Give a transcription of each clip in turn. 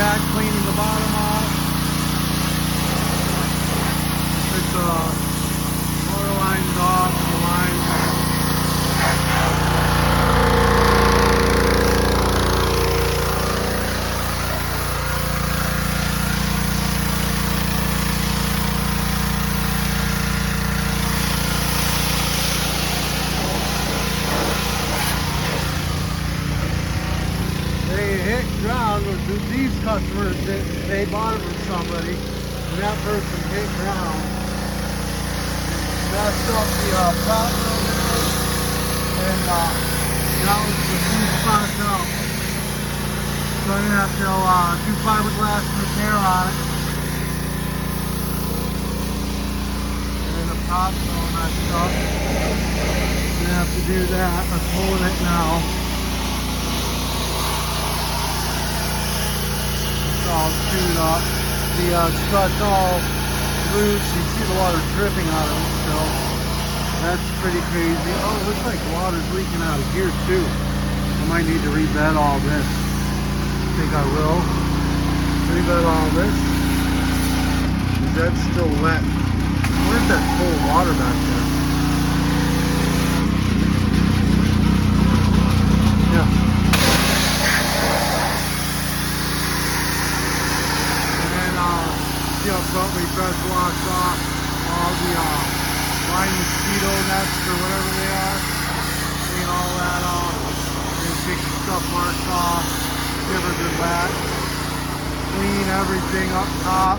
jack, cleaning the bottom off. It's motor lines off, the line. They hit ground with these customers. They bought it from somebody, and that person hit ground, messed up the prop there, and that was the few spots out. So I'm gonna have to do fiberglass repair on it, and then the prop's all messed up. I'm gonna have to do that. I'm pulling it now. All chewed up. The strut's all loose. You see the water dripping out of it still. That's pretty crazy. Oh, it looks like the water's leaking out of here too. I might need to rebed all this. I think I will. Rebed all this. That's still wet. Where's that cold water back there? Yeah. Front press locks off all the line mosquito nets or whatever they are. Clean all that off. And take the stuff marks off. Give her good back. Clean everything up top.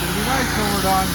It'll be nice when we're done.